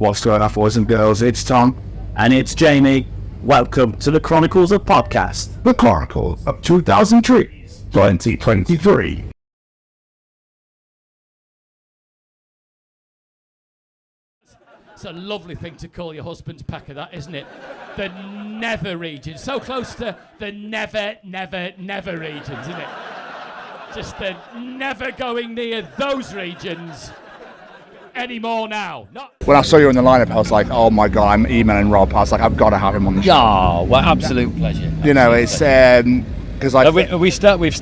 What's going on, boys and girls? It's Tom. And it's Jamie. Welcome to the Chronicles of Podcast. The Chronicles of 2003, 2023. It's a lovely thing to call your husband's pack of that, isn't it? The never region. So close to the never regions, isn't it? Just the never going near those regions anymore now. When I saw you in the lineup, I was like, oh my God, I'm emailing Rob. I was like, I've got to have him on the show. Yeah, well, absolute pleasure. You know, it's because we've started.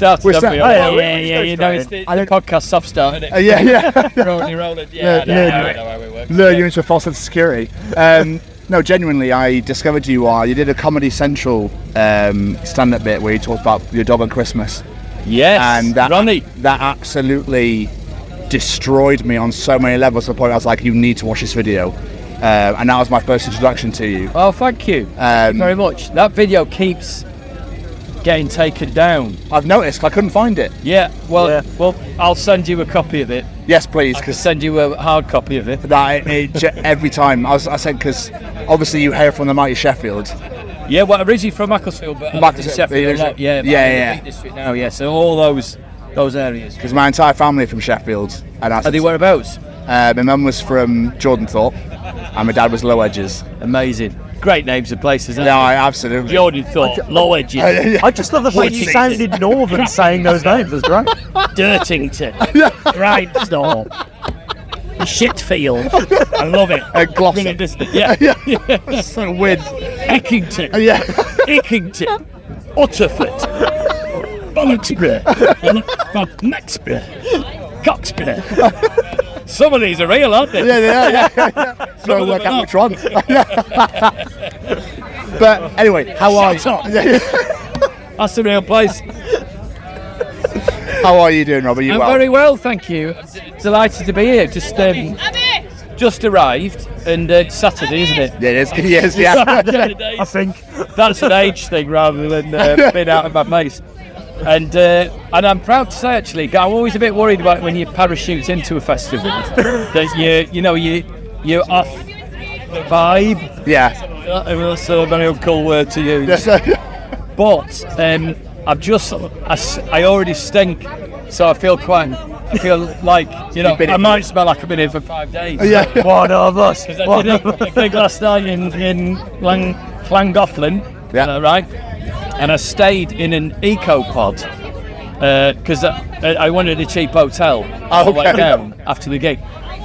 Yeah. You know, it's the podcast soft start, isn't it? Yeah. rolling. Yeah, I know how it works. Lure you into a false sense of security. No, genuinely, I discovered you did a Comedy Central stand-up bit where you talked about your dog on Christmas. Yes, and that Ronnie. That absolutely destroyed me on so many levels to the point I was like, you need to watch this video. And that was my first introduction to you. Oh, thank you very much. That video keeps getting taken down. I've noticed, I couldn't find it. Well, I'll send you a copy of it. Yes, please. I can send you a hard copy of it. Every time. I said, because obviously you hear from the mighty Sheffield. Yeah, well, originally from Macclesfield, but I live in Sheffield. Yeah. District now, yeah. So all those areas. Because my entire family are from Sheffield. And Are they whereabouts? My mum was from Jordanthorpe, and my dad was Low Edges. Amazing. Great names of places, aren't they? Absolutely. Jordanthorpe, Low Edges. I just love the fact you sounded northern saying those names. That's great. Dirtington, Grindstone, Shitfield. I love it. Gloucester. Yeah. So weird. Eckington. Eckington. Utterford. Bollocksborough. Maxborough. Coxborough. Some of these are real, aren't they? Yeah, they are. So work out which one. But anyway, how are you? That's the real place. How are you doing, Rob? Are you well? Very well, thank you. Delighted to be here. Just arrived, and it's Saturday, isn't it? Yeah, it is. Yes, yeah. I think that's an age thing rather than being out of my face. And I'm proud to say, actually, I'm always a bit worried about when you parachute into a festival that you're off the vibe. Yeah. That's a very uncool word to use. But I already stink, so I feel like, I might smell like I've been here for 5 days. Yeah. One of us. I did a gig last night in Llangollen, right? And I stayed in an eco-pod because I wanted a cheap hotel on the way down after the gig.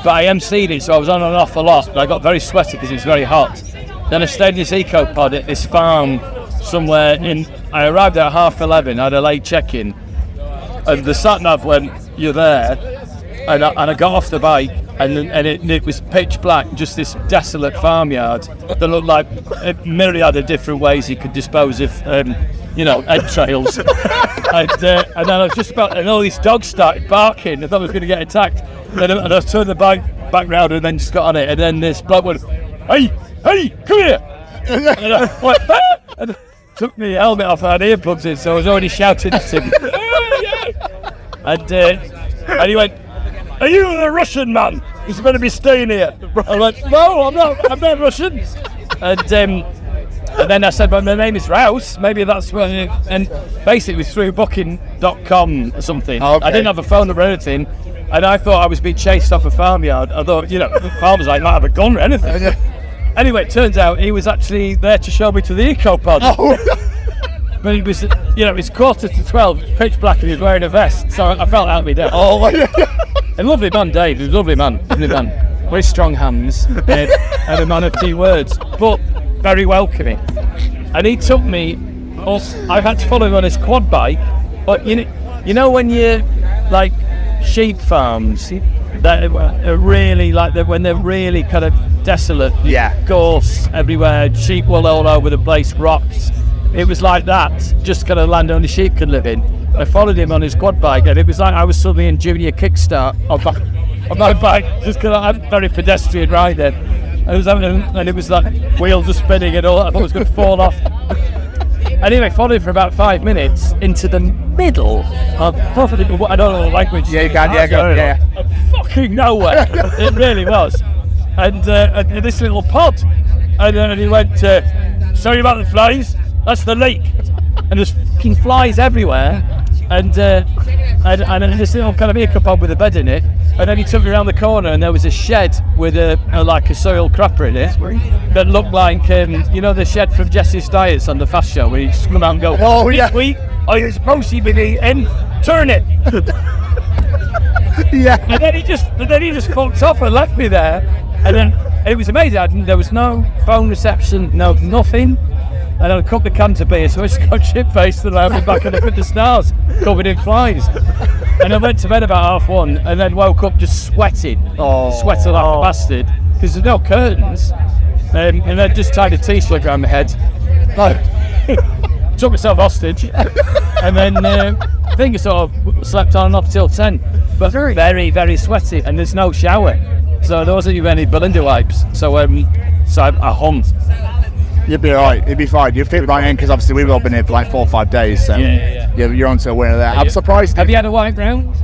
But I emceed it, so I was on and off a lot. But I got very sweaty because it was very hot. Then I stayed in this eco-pod at this farm somewhere I arrived at 11:30, I had a late check-in. And the sat-nav went, you're there. And I got off the bike, and it was pitch black, just this desolate farmyard that looked like a myriad of different ways you could dispose of, entrails. And then I was just about, and all these dogs started barking. I thought I was going to get attacked. And I turned the bike back round and then just got on it. And then this bloke went, hey, come here. And I went, ah! And took my helmet off, I had earplugs in, so I was already shouting at him. And he went, are you the Russian man? He's going to be staying here. I went, no, I'm not Russian. And then I said, well, my name is Rouse. Maybe that's what. And basically, it was through booking.com or something. Okay. I didn't have a phone number or anything. And I thought I was being chased off a farmyard. I thought, farmers might not have a gun or anything. Anyway, it turns out he was actually there to show me to the eco-pod. But it was, it's 11:45, pitch black, and he was wearing a vest, so I felt out of my depth. And lovely man, Dave. He was a lovely man. Very strong hands and a man of few words, but very welcoming. And he took me. I had to follow him on his quad bike. But when you're like sheep farms that are really when they're really kind of desolate. Yeah. Gorse everywhere, sheep wool all over the place, rocks. It was like that, just kind of land only sheep can live in. I followed him on his quad bike, and it was like I was suddenly in junior kickstart on my bike, just because I had very pedestrian ride then. And it was like wheels were spinning and all that. I thought I was going to fall off. Anyway, followed him for about 5 minutes into the middle of probably, I don't know the language. Yeah, you can, yeah. Fucking nowhere. It really was. and this little pod. And he went, sorry about the flies, that's the leak. And there's fucking flies everywhere. And this little kind of hiccup pod with a bed in it. And then he took me around the corner and there was a shed with like a soil crapper in it that looked like, you know, the shed from Jesse's Diets on the Fast Show where you just come out and go, Oh, yeah. this week I supposed to be eating, turn it. Yeah. And then he just fucked off and left me there. And then it was amazing. There was no phone reception, nothing. And I cooked a can of beer, so I just got shit-faced and I went back and looked at the stars, covered in flies. And I went to bed about 1:30 and then woke up just sweating. Sweating like a bastard, because there's no curtains. And I just tied a t-shirt around my head. Took myself hostage. And then I think I sort of slept on and off till 10. But very, very sweaty, and there's no shower. So there wasn't even any Belinda wipes. So I hummed. You'd be alright, you'd be fine. You'd fit right in because obviously we've all been here for like 4 or 5 days, so Yeah. you're onto a winner there. I'm surprised. Have you had a wipe round?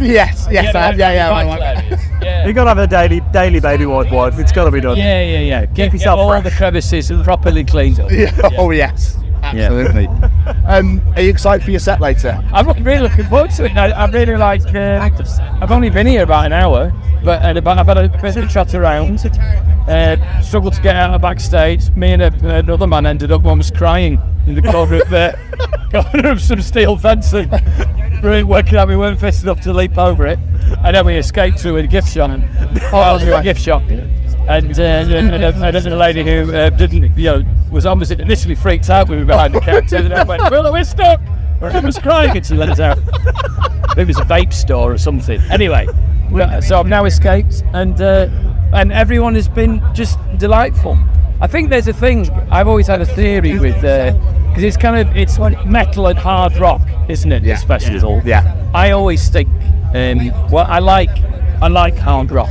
Yes, I have. Yeah. You gotta have a daily baby wipe. It's gotta be done. Yeah. Get yourself all fresh. the crevices properly cleaned up. Yeah. Oh yes, absolutely. Are you excited for your set later? I'm really looking forward to it. I really like. I've only been here about an hour, but I've had a bit of chat around. Struggled to get out of backstage. Me and another man ended up almost crying in the corner of some steel fencing. Really working out, we weren't fit enough to leap over it, and then we escaped through a gift shop. A gift shop, and a lady who was opposite initially freaked out. We were behind the counter, and I went, "Well, we're stuck." I was crying, and she let us out. It was a vape store or something. Anyway, so I've now escaped, and everyone has been just delightful. I think there's a thing, I've always had a theory with, because it's like metal and hard rock, isn't it? Yeah. This festival. Yeah. I always think, I like hard rock.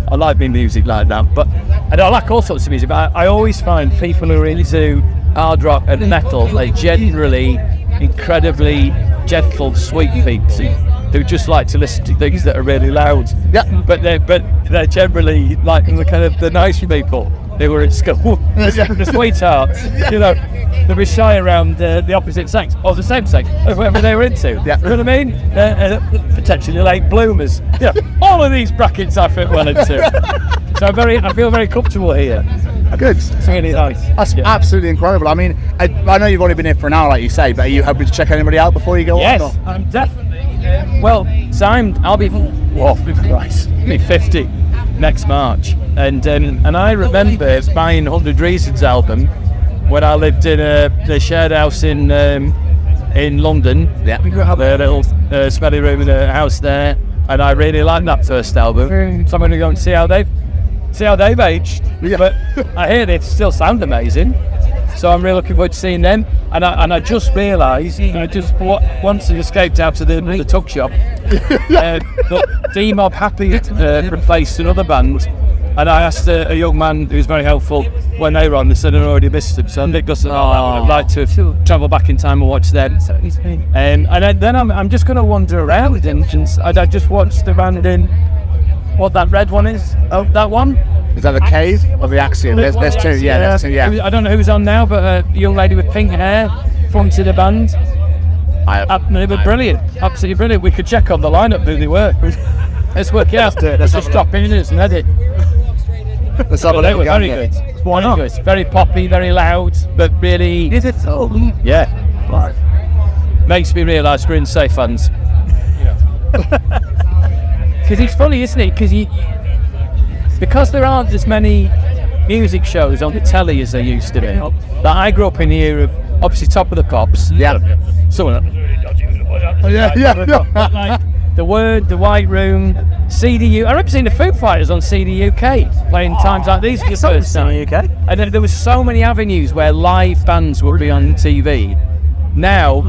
I like my music like that, and I like all sorts of music, but I always find people who really do hard rock and metal, they're generally incredibly gentle, sweet people who just like to listen to things that are really loud. Yeah. But they're generally like the nice people who were at school, the sweethearts. You know, they were shy around the opposite sex or the same sex, whoever they were into. Yeah. You know what I mean? Potentially late bloomers. Yeah. All of these brackets I fit well into. So I feel very comfortable here. Good. It's really nice. That's absolutely incredible. I mean, I know you've only been here for an hour, like you say, but are you hoping to check anybody out before you go on? Yes, or? I'm definitely. So I'll be 50 next March, and I remember buying 100 Reasons album when I lived in the shared house in London. Yeah. We got a little smelly room in a house there, and I really liked that first album. So I'm going to go and see how they've aged. Yeah. But I hear they still sound amazing. So I'm really looking forward to seeing them. And I just realised, once I escaped out to the tuck shop, that D-Mob Happy replaced another band. And I asked a young man who was very helpful when they were on, they said I'd already missed them. So Nick Gus, I'd like to travel back in time and watch them. And then I'm just going to wander around. And I just watched the band in, what that red one is? Oh, that one? Is that the Cave or the Axiom? There's two, there's two, yeah. I don't know who's on now, but a young lady with pink hair fronted the band. They were brilliant, absolutely brilliant. We could check on the lineup who they were. Let's work it out. Let's just stop in and edit. Let's have a They look. were very good. Why not? Very poppy, very loud, but really. Is it so? Yeah. Makes me realise we're in safe hands. Because it's funny, isn't it? Because there aren't as many music shows on the telly as there used to be. That I grew up in the era of obviously Top of the Pops. Yeah. Like The Word, The White Room, CDU. I remember seeing the Foo Fighters on CD UK playing times like these for the first time. UK. And then there was so many avenues where live bands would be on TV. Now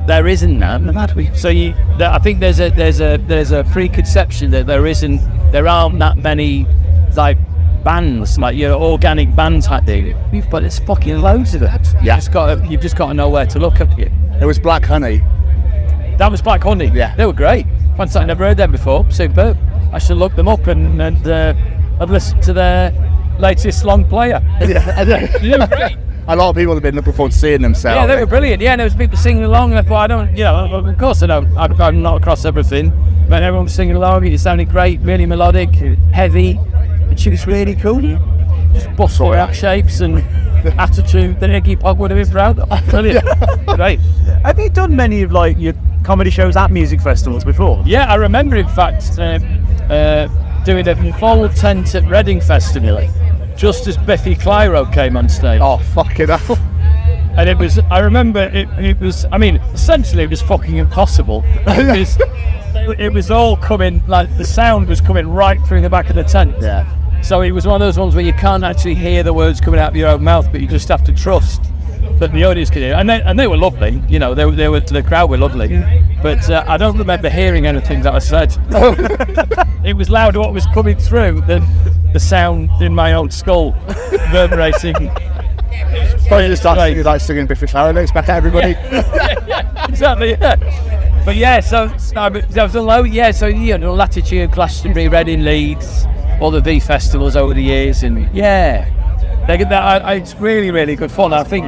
there isn't that. So I think there's a preconception that there aren't that many like bands, like organic band type thing. But there's fucking loads of it. Yeah. You've just got to know where to look at it. It was Black Honey. That was Black Honey. Yeah. They were great. Once I never heard them before. Superb. I should look them up and I've listened to their latest long player. A lot of people have been looking forward to seeing them sell. Yeah, they were brilliant. Yeah, and there was people singing along, and I thought, of course I don't, I'm not across everything, but everyone was singing along. It sounded great, really melodic, heavy, and she was really cool. Just bustling out shapes and attitude that Iggy Pop would have been proud of. Brilliant. Great. Have you done many of like your comedy shows at music festivals before? Yeah, I remember in fact doing a full tent at Reading Festival just as Biffy Clyro came on stage. Oh, fucking hell. And it was, I remember it was, I mean, essentially it was fucking impossible. Because it was all coming, like the sound was coming right through the back of the tent. Yeah. So it was one of those ones where you can't actually hear the words coming out of your own mouth, but you just have to trust that the audience can hear. And they were lovely, you know, the crowd were lovely. But I don't remember hearing anything that I said. It was louder what was coming through than the sound in my own skull reverberating. Probably just started like singing Biffy Clyro lyrics back at everybody. Yeah, exactly, yeah. But yeah, so there was a low, yeah, so you know, Latitude, Glastonbury, Reading, Leeds, all the V festivals over the years, and yeah, it's really, really good fun. I think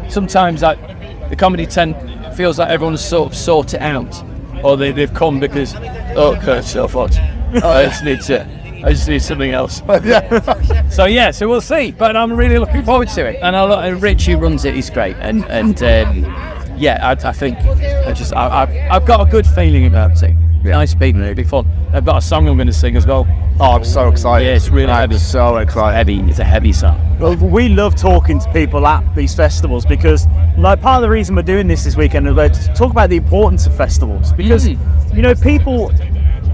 sometimes the comedy tent feels like everyone's sort of sorted out, or they've come because Kurt's so hot. I just need something else. So we'll see. But I'm really looking forward to it. And Rich, who runs it, is great. And I think I've got a good feeling about it. Nice people, it'll be fun. I've got a song I'm going to sing as well. Oh, I'm so excited. Yeah, it's really heavy. So excited. It's a heavy song. Well, we love talking to people at these festivals because, like, part of the reason we're doing this weekend is to talk about the importance of festivals. Because, you know,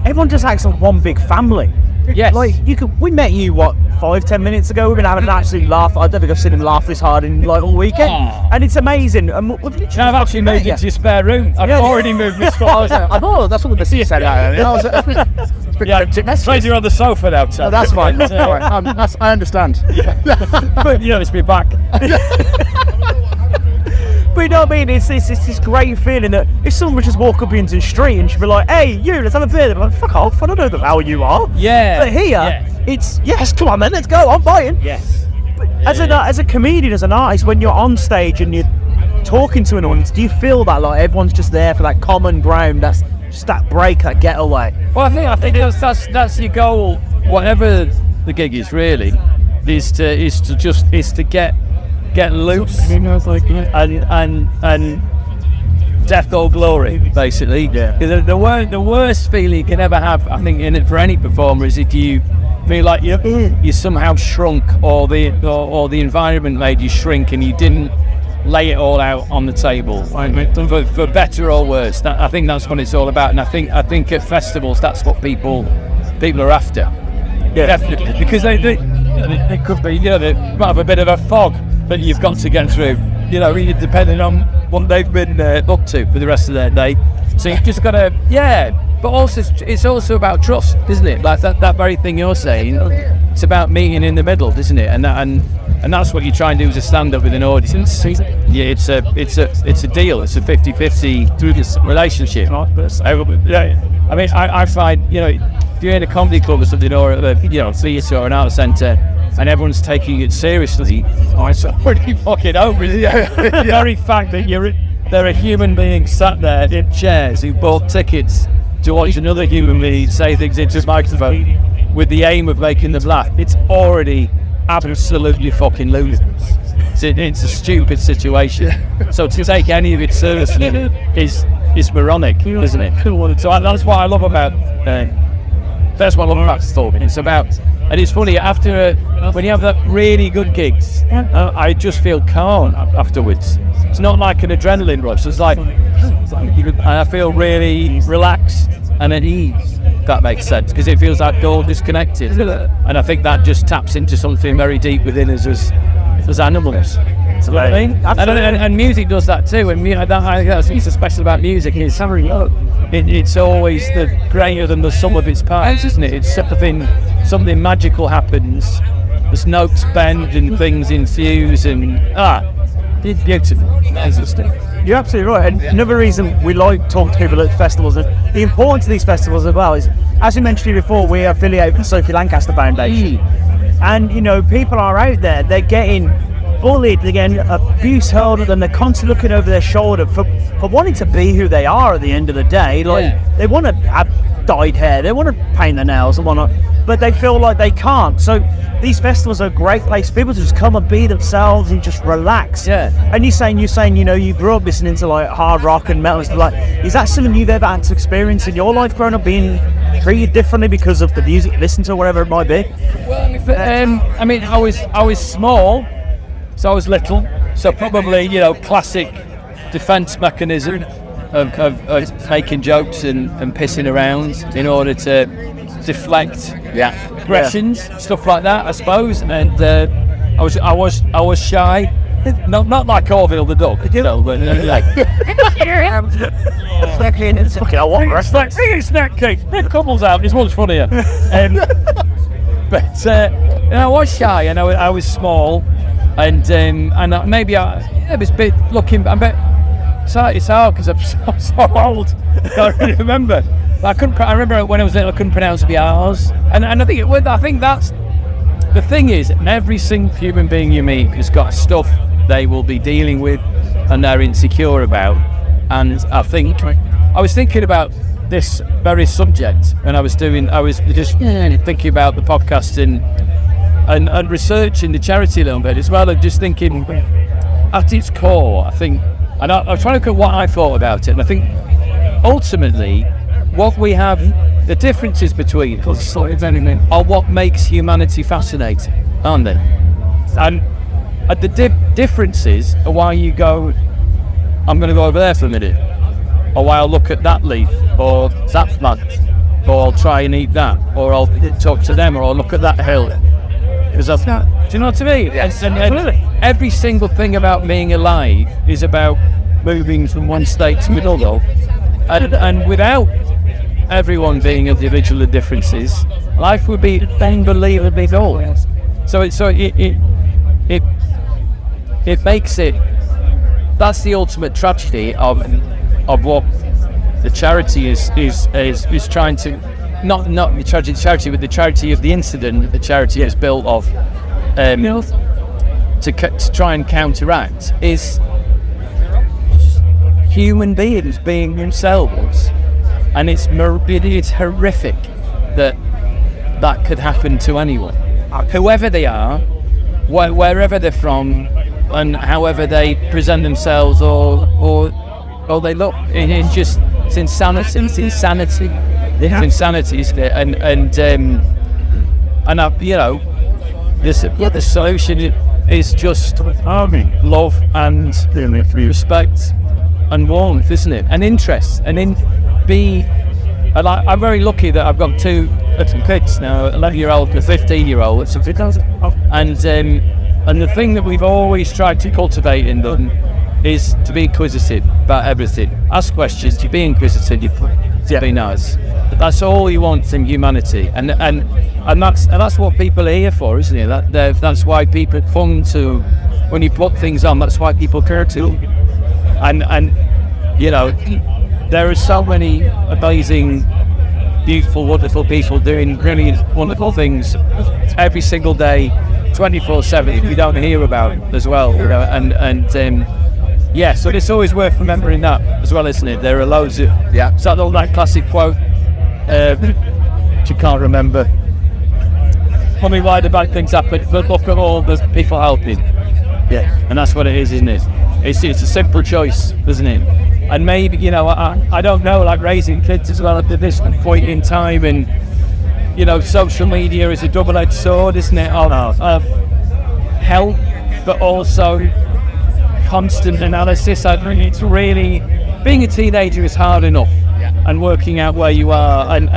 everyone just acts like one big family. Yes. Like, we met you, 5-10 minutes ago? We've been having an absolute laugh. I don't think I've seen him laugh this hard in, like, all weekend. Aww. And it's amazing. And I've actually moved into your spare room. I've already moved my stuff. I know, that's what the business said. Crazy on the sofa now, Tom. No, that's fine. I understand. But, you know, it's me back. But you know what I mean? It's this great feeling that if someone would just walk up into the street and she'd be like, "Hey, you, let's have a beer." I'm like, "Fuck off! I don't know how you are." Yeah. But here, it's yes, come on, man, let's go. I'm buying. Yes. But as a comedian, as an artist, when you're on stage and you're talking to an audience, do you feel that like everyone's just there for that common ground? That's just that break, that getaway. Well, I think that's your goal. Whatever the gig is, really, is to get loose, and death or glory, basically. Yeah. Because the worst feeling you can ever have, I think, in it for any performer is if you feel like you somehow shrunk, or the environment made you shrink, and you didn't lay it all out on the table, for better or worse. I think that's what it's all about, and I think at festivals that's what people are after. Yeah. Definitely, because they could be, you know, they might have a bit of a fog that you've got to get through, you know, really depending on what they've been up to for the rest of their day. So you've just got to, but also it's also about trust, isn't it? Like that very thing you're saying, it's about meeting in the middle, isn't it? And that's what you try and do as a stand-up with an audience. Yeah, it's a deal. It's a 50-50 relationship. I mean, I find, you know, if you're in a comedy club or something, or a theatre or an art centre, and everyone's taking it seriously, it's already fucking over. The very fact that there are human beings sat there in chairs who bought tickets to watch another human being say things into a microphone with the aim of making them laugh, it's already absolutely fucking ludicrous. It's a stupid situation. So to take any of it seriously is moronic, isn't it? So that's what I love about that's what I love about Storm. It's about, and it's funny, after when you have that really good gigs, I just feel calm afterwards. It's not like an adrenaline rush. It's like I feel really relaxed and at ease. If that makes sense, because it feels like all disconnected, and I think that just taps into something very deep within us as animals. You know what I mean? And music does that too. And that's what's so special about music. It's always the greater than the sum of its parts, isn't it? It's something magical happens. There's notes bend and things infuse, and It's beautiful. Amazing stuff. You're absolutely right. And another reason we like talking to people at festivals, and the importance of these festivals as well, is, as we mentioned to you before, we affiliate with the Sophie Lancaster Foundation. And, you know, people are out there, they're getting bullied, they're getting abuse hurled at them, they're constantly looking over their shoulder for wanting to be who they are at the end of the day. Like, they want to have dyed hair, they want to paint their nails and whatnot, but they feel like they can't. So these festivals are a great place for people to just come and be themselves and just relax. And you're saying, you know, you grew up listening to like hard rock and metal and stuff. Like, is that something you've ever had to experience in your life growing up, being treated differently because of the music you listen to, whatever it might be? I mean, I was small, so I was little, so probably, you know, classic defence mechanism of making jokes and pissing around in order to deflect aggressions, stuff like that, I suppose. And I was shy, not like Orville the dog, you know, but like It's fucking a what? it's like singing snack cake. It couples out. This one's funnier. But I was shy, and I was small, and maybe I was a bit looking. I bet it's hard because I'm so old. I can't really remember. But I remember when I was little, I couldn't pronounce the R's, and I think that's the thing is, every single human being you meet has got stuff they will be dealing with, and they're insecure about. And I was thinking about this very subject, and I was just thinking about the podcast and researching the charity a little bit as well, and just thinking at its core, I think, and I was trying to look at what I thought about it, and I think ultimately what we have, the differences between us are what makes humanity fascinating, aren't they? And the differences are why you go, I'm going to go over there for a minute, or why I'll look at that leaf, or that plant, or I'll try and eat that, or I'll talk to them, or I'll look at that hill. Because do you know what I mean? Yes, and every single thing about being alive is about moving from one state to another, and without everyone being individual differences, life would be unbelievably dull. So it makes it. That's the ultimate tragedy of what the charity is trying to, not the charity, but the charity of the incident that the charity is built of, to try and counteract, is human beings being themselves, and it's horrific that could happen to anyone, whoever they are, wherever they're from, and however they present themselves or they look. It's insanity. It's insanity. It's insanity, isn't it? The solution is just love and respect and warmth, isn't it? And interest, and I'm very lucky that I've got two little kids now, 11-year-old and a 15-year-old. And the thing that we've always tried to cultivate in them is to be inquisitive about everything. Ask questions, to be inquisitive, be nice. But that's all you want in humanity, and that's what people are here for, isn't it? That's why people come to, when you put things on, that's why people care to. And you know, there are so many amazing, beautiful, wonderful people doing really wonderful things every single day, 24/7. We don't hear about as well, you know, so it's always worth remembering that as well, isn't it? There are loads of Is that all that classic quote? Which you can't remember. Tell me why the bad things happen, but look at all the people helping. And that's what it is, isn't it? It's a simple choice, isn't it? And maybe, you know, I don't know, like raising kids as well at this point in time, and you know, social media is a double-edged sword, isn't it? Of help, but also constant analysis. I think it's really, being a teenager is hard enough, and working out where you are, and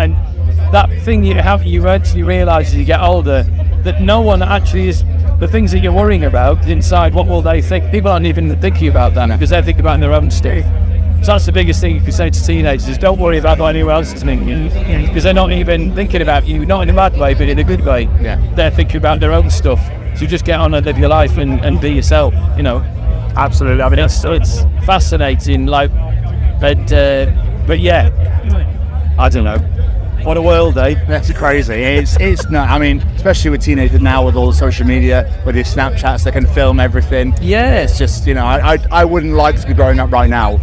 that thing you actually realise as you get older, that no one actually is, the things that you're worrying about inside, what will they think? People aren't even thinking about that because they're thinking about their own stuff. So that's the biggest thing you can say to teenagers, is don't worry about what anyone else is thinking, because they're not even thinking about you, not in a bad way, but in a good way. They're thinking about their own stuff. So just get on and live your life and be yourself, you know. Absolutely. I mean, It's fascinating, like, but yeah, I don't know. What a world, eh? That's crazy. It's not. I mean, especially with teenagers now with all the social media, with these Snapchats, they can film everything. Yeah. It's just, I wouldn't like to be growing up right now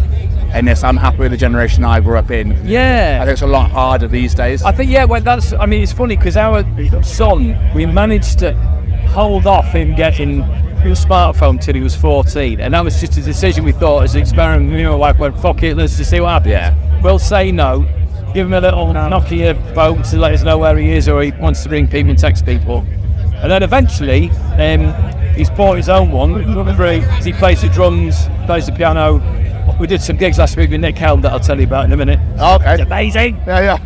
in this. I'm happy with the generation I grew up in. Yeah. I think it's a lot harder these days. I think, it's funny because our son, we managed to hold off him getting a smartphone till he was 14, and that was just a decision we thought as an experiment. Me and my wife went, fuck it, let's just see what happens. Yeah. We'll say no, give him a little Nokia phone to let us know where he is, or he wants to ring people and text people. And then eventually, he's bought his own one. He plays the drums, plays the piano. We did some gigs last week with Nick Helm that I'll tell you about in a minute. Okay. It's amazing. Yeah.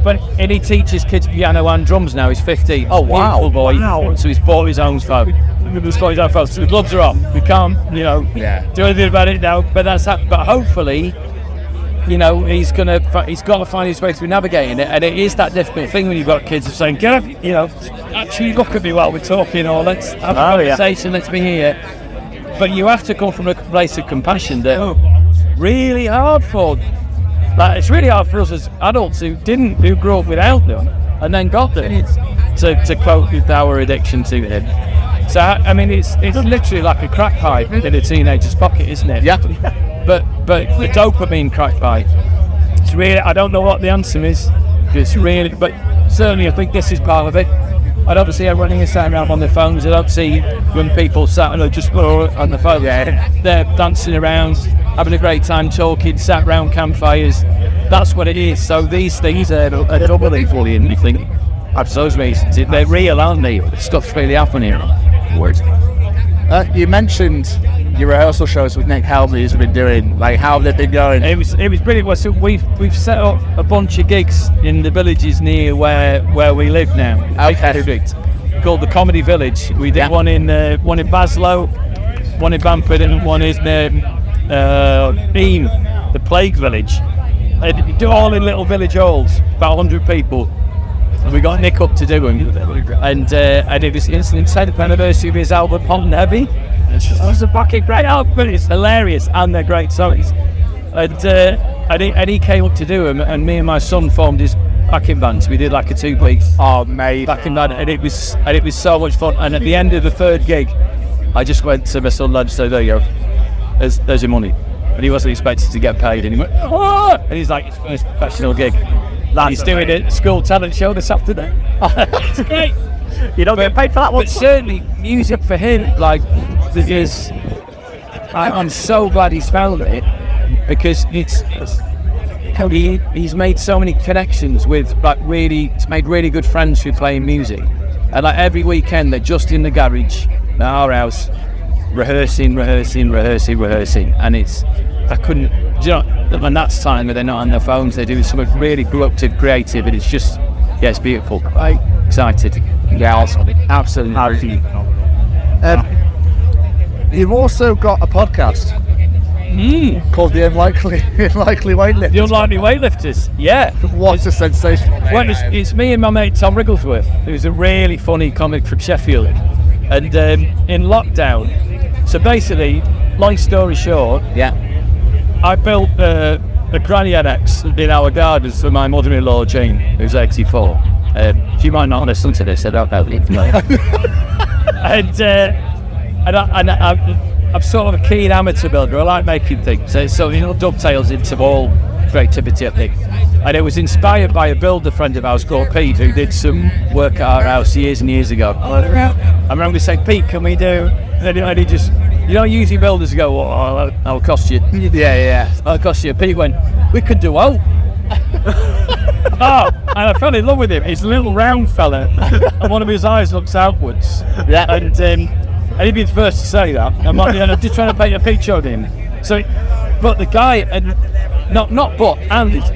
And he teaches kids piano and drums now. He's 15. Oh, wow. Beautiful boy. Wow. So he's bought his own phone. So the gloves are off. We can't, do anything about it now. But that's happened. But hopefully, he's got to find his way through navigating it. And it is that difficult thing when you've got kids of saying, get up, actually look at me while we're talking, or let's have a conversation, let's be here. But you have to come from a place of compassion that really hard for. Like, it's really hard for us as adults who grew up without them and then got them to cope with our addiction to it. So I mean, it's literally like a crack pipe in a teenager's pocket, isn't it? Yeah. But the dopamine crack pipe. It's really, I don't know what the answer is. It's really, but certainly I think this is part of it. I don't see everyone here sat around on their phones. I don't see when people sat just on the phone. Yeah. They're dancing around, having a great time talking, sat around campfires. That's what it is. So these things are doubly bullying, I think. For those reasons. They're real, aren't they? Stuff's really happening here. Words. You mentioned your rehearsal shows with Nick Helm that you've been doing. Like, how have they been going? It was brilliant. Well, so we've set up a bunch of gigs in the villages near where we live now. Okay. Called the Comedy Village. We did one in Baslow, one in Bamford, and one is near Beam, the Plague Village. They do all in little village halls, about 100 people. And we got Nick up to do them, and it was the 10th anniversary of his album Hot and Heavy. It was a fucking great album. It's hilarious, and they're great songs. And he came up to do them, and me and my son formed his backing band. So we did like a 2-piece backing band, and it was so much fun. And at the end of the third gig, I just went to my son and said, "There you go, there's your money." And he wasn't expected to get paid, and he went, "Oh!" And he's like, his first professional gig. He's doing a school talent show this afternoon. It's great. You don't get paid for that one. But certainly, music for him, because I'm so glad he's found it, because he's made so many connections with he's made really good friends through playing music, and every weekend they're just in the garage at our house, rehearsing, and I couldn't, when that's time where they're not on their phones, they're doing something really productive, creative, and it's beautiful. I'm excited. Yeah, absolutely. You've also got a podcast called The Unlikely Weightlifters. The Unlikely Weightlifters, yeah. What's the sensation? Well, it's me and my mate Tom Wrigglesworth, who's a really funny comic from Sheffield. And in lockdown, so basically, long story short, I built a granny annex in our gardens for my mother-in-law Jane, who's 84. She might not listen to this, I don't know. And I'm sort of a keen amateur builder. I like making things. So dovetails into all creativity, I think. And it was inspired by a builder friend of ours called Pete, who did some work at our house years and years ago. I remember saying, "Pete, can we do?" And he just, usually builders go, "I'll cost you." Yeah. I'll cost you. Pete went, "We could do all." And I fell in love with him. He's a little round fella, and one of his eyes looks outwards. Yeah. And he'd be the first to say that. I'm just trying to paint a picture of him. So, but the guy, and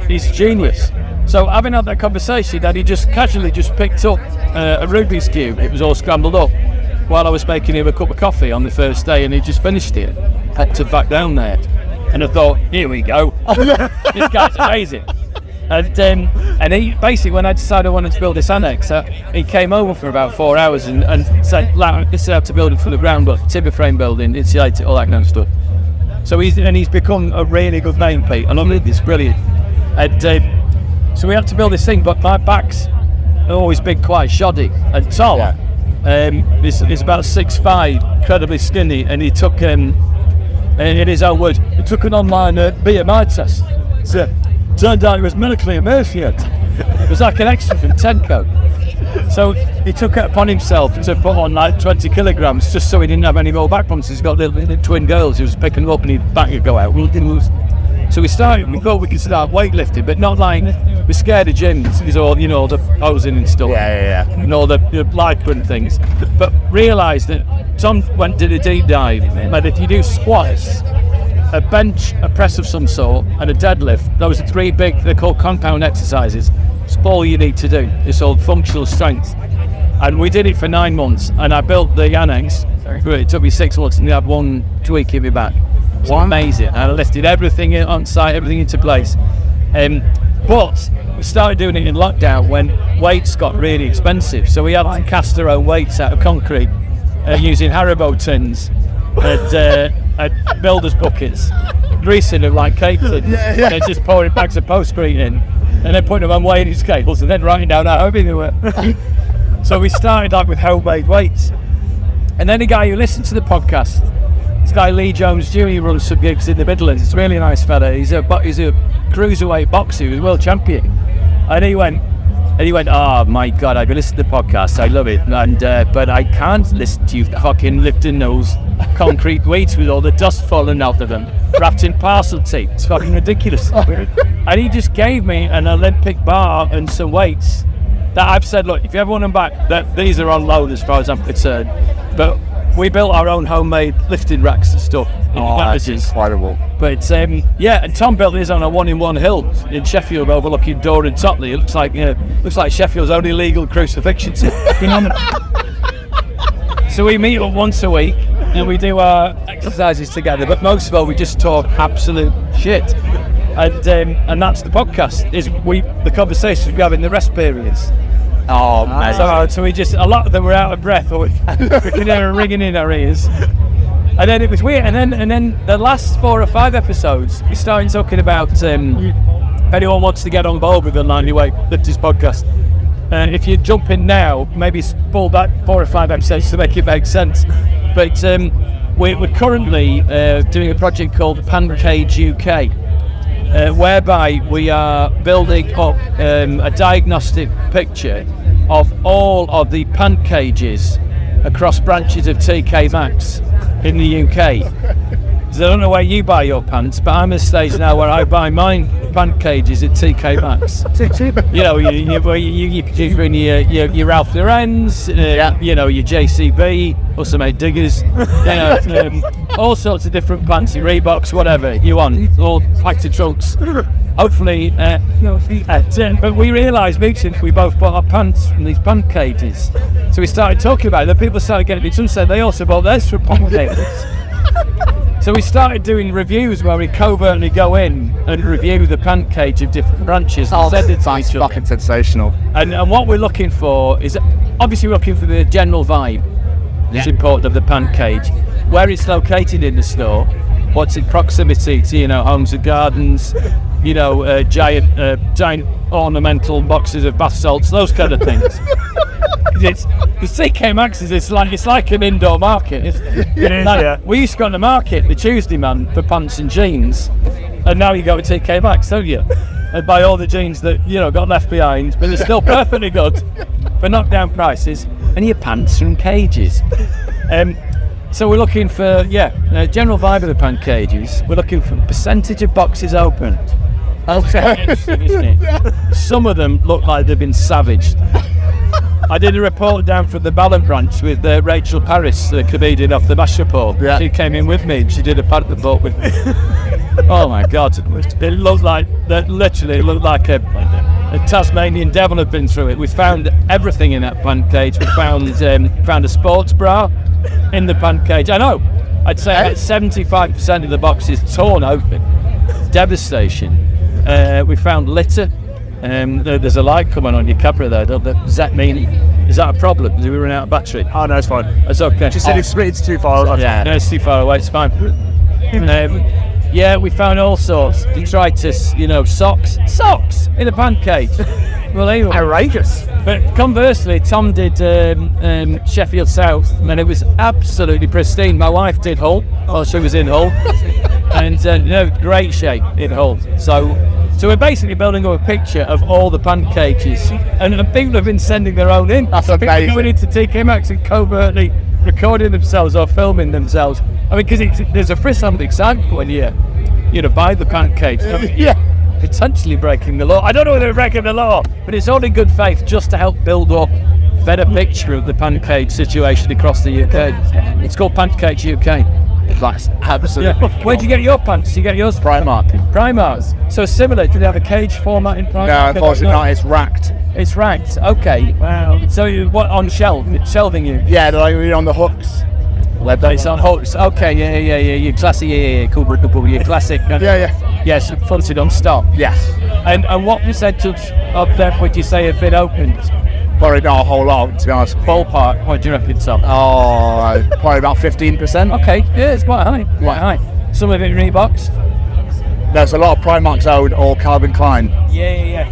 he's genius. So having had that conversation, that he just casually picked up a Rubik's Cube. It was all scrambled up while I was making him a cup of coffee on the first day, and he just finished it. Had to back down there. And I thought, here we go. This guy's amazing. And And he basically, when I decided I wanted to build this annex, he came over for about 4 hours and said, like, this is how to build it from the ground up, timber frame building, insulate it, all that kind of stuff. So he's become a really good name, Pete. I love it, it's brilliant. And so we had to build this thing, but my back's always been quite shoddy. And Tom, he's about 6'5", incredibly skinny, and he took, in his own words, he took an online BMI test. So turned out he was medically emaciated. It was like an extra from Tenco. So he took it upon himself to put on like 20 kilograms just so he didn't have any more back problems. He's got little twin girls. He was picking them up and his back would go out. So we thought we could start weightlifting, but not like, we're scared of gyms. There's all, the posing and stuff. Yeah. And all the lycra and things. But realised that Tom did a deep dive, that if you do squats, a bench, a press of some sort, and a deadlift, those are 3 big, they're called compound exercises. It's all you need to do. It's all functional strength. And we did it for 9 months, and I built the annex. It took me 6 months, and I had 1 tweak in my back. It's amazing. And I lifted everything on site, everything into place. But we started doing it in lockdown when weights got really expensive. So we had to cast our own weights out of concrete using Haribo tins and builders buckets, greasing them like cake tins, and then just pouring bags of postcrete in, and then putting them on weighing scales, and then writing down how heavy they were. So we started out with homemade weights, and then a guy who listened to the podcast, this guy Lee Jones Jr., he runs some gigs in the Midlands. It's a really nice fella. He's a cruiserweight boxer. He was world champion, and he went, oh my God, I've been listening to the podcast, I love it, and but I can't listen to you fucking lifting those concrete weights with all the dust falling out of them, wrapped in parcel tape. It's fucking ridiculous. And he just gave me an Olympic bar and some weights that I've said, look, if you ever want them back, these are on loan as far as I'm concerned. But we built our own homemade lifting racks and stuff. That's incredible. But and Tom built his on a 1-in-1 hill in Sheffield overlooking Dore and Totley. It looks like Sheffield's only legal crucifixion. So we meet up once a week and we do our exercises together. But most of all, we just talk absolute shit. And that's the podcast. The conversations we have in the rest periods. Oh man! So we just, a lot of them were out of breath, or we could hear them ringing in our ears. And then it was weird. And then the last 4 or 5 episodes, we started talking about if anyone wants to get on board with the 90 Weight Lifters podcast. And if you jump in now, maybe pull back 4 or 5 episodes to make it make sense. But we're currently doing a project called Pant Cage UK. Whereby we are building up a diagnostic picture of all of the pant cages across branches of TK Maxx in the UK. So I don't know where you buy your pants, but I'm at a stage now where I buy mine pant cages at TK Maxx. You're doing your Ralph Lauren's, your JCB, also made Diggers, all sorts of different pants, your Reeboks, whatever you want, all packed in trunks. Hopefully, but we realised mutually we both bought our pants from these pant cages. So we started talking about it, then people started getting in touch and said they also bought theirs from pant cages. So we started doing reviews where we covertly go in and review the pant cage of different branches. That's fucking sensational. And what we're looking for is, obviously we're looking for the general vibe. It's important of the pant cage. Where it's located in the store, what's in proximity to, homes and gardens, giant ornamental boxes of bath salts, those kind of things. The TK Maxx it's like an indoor market. We used to go to the market, the Tuesday man, for pants and jeans, and now you go to TK Maxx, don't you? And buy all the jeans that got left behind, but they're still perfectly good for knockdown prices, and your pants from cages. So we're looking for general vibe of the pant cages. We're looking for percentage of boxes opened. Okay. Some of them look like they've been savaged. I did a report down from the Ballon branch with Rachel Parris, the comedian off the Mash Report. Yeah. She came in with me and she did a part of the boat with me. Oh my God, it looked like a Tasmanian devil had been through it. We found everything in that pant cage. We found a sports bra in the pant cage. I know, I'd say about 75% of the boxes torn open. Devastation. We found litter. There's a light coming on your camera there. Does that mean, is that a problem? Do we run out of battery? Oh no, it's fine. It's okay. She said it's too far. Yeah, no, it's too far away. It's fine. Yeah, we found all sorts. Detritus, socks in a pancake. Unbelievable. Outrageous. But conversely, Tom did Sheffield South, and it was absolutely pristine. My wife did Hull, while she was in Hull, and great shape in Hull. So we're basically building up a picture of all the pancakes, and people have been sending their own in. That's so people amazing. going into TK Maxx and covertly recording themselves or filming themselves. I mean, because there's a frisk of excitement when you buy the pancakes. I mean, Yeah. potentially breaking the law. I don't know whether they're breaking the law, but it's all in good faith just to help build up a better picture of the pancake situation across the UK. It's called Pancakes UK. That's absolutely. Yeah. Where'd you get your pants? You get yours? Primark. Primark. So similar. Do they have a cage format in Primark? No, unfortunately not. It's racked. It's racked. Okay. Wow. So what on shelving you? Yeah, they're like on the hooks. It's on hooks. Okay. Yeah. You're classy. Yeah. Cool. You're classic. Yeah. Yes. Fronted on stock. Yes. And what percentage of them would you say have been opened? Probably not a whole lot, to be honest. Ballpark, what do you reckon, Tom? Oh, probably about 15%. Okay, yeah, it's quite high. Quite high. Some of it Reeboks. There's a lot of Primark Zone or Calvin Klein. Yeah.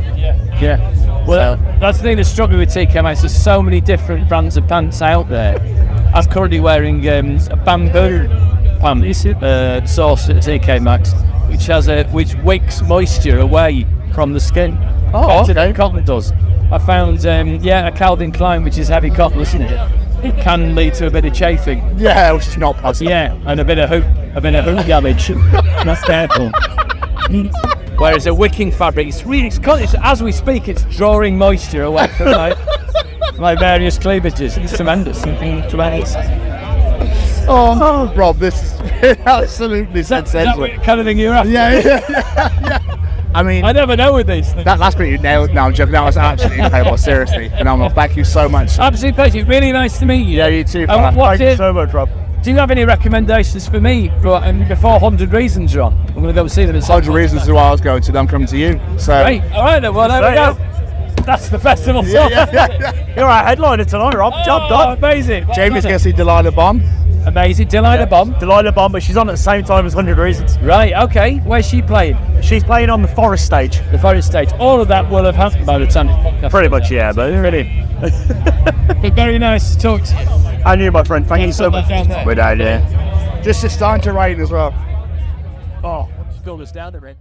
Well, that's the thing that's struggling with TK Maxx. There's so many different brands of pants out there. I'm currently wearing a bamboo pant source at TK Maxx, which wicks moisture away from the skin. Oh, okay. Cotton does. I found a Calvin Klein, which is heavy cotton, isn't it? It can lead to a bit of chafing. Yeah, which is not possible. Yeah, and a bit of hoop damage. That's careful. Whereas a wicking fabric, it's as we speak, it's drawing moisture away from my various cleavages. It's tremendous. Tremendous. Oh, Rob, this is absolutely Is that sensational. what kind of thing you're after? Yeah. I mean, I never know with these things. that's pretty nailed now, Jeff. That was absolutely incredible. Seriously, phenomenal. Thank you so much. Absolute pleasure. Really nice to meet you. Yeah, you too. And Thank you so much, Rob. Do you have any recommendations for me before 100 Reasons are on? I'm going to go see them. 100 reasons why I was going to them coming to you. So. Right. All right, then. Well, there we go. That's the festival song. You're our headliner tonight, Rob. Job done. Amazing. Jamie's going to see Delilah Bomb. Amazing. Delilah Bomb. Delilah Bomb, but she's on at the same time as 100 Reasons. Right, okay. Where's she playing? She's playing on the Forest stage. The Forest stage. All of that will have happened by the time this podcast. Pretty much, yeah, but really. But very nice to talk to you. And you, my friend. Thank you so much. We're down there. Just it's starting to rain as well. Oh, school us down the red.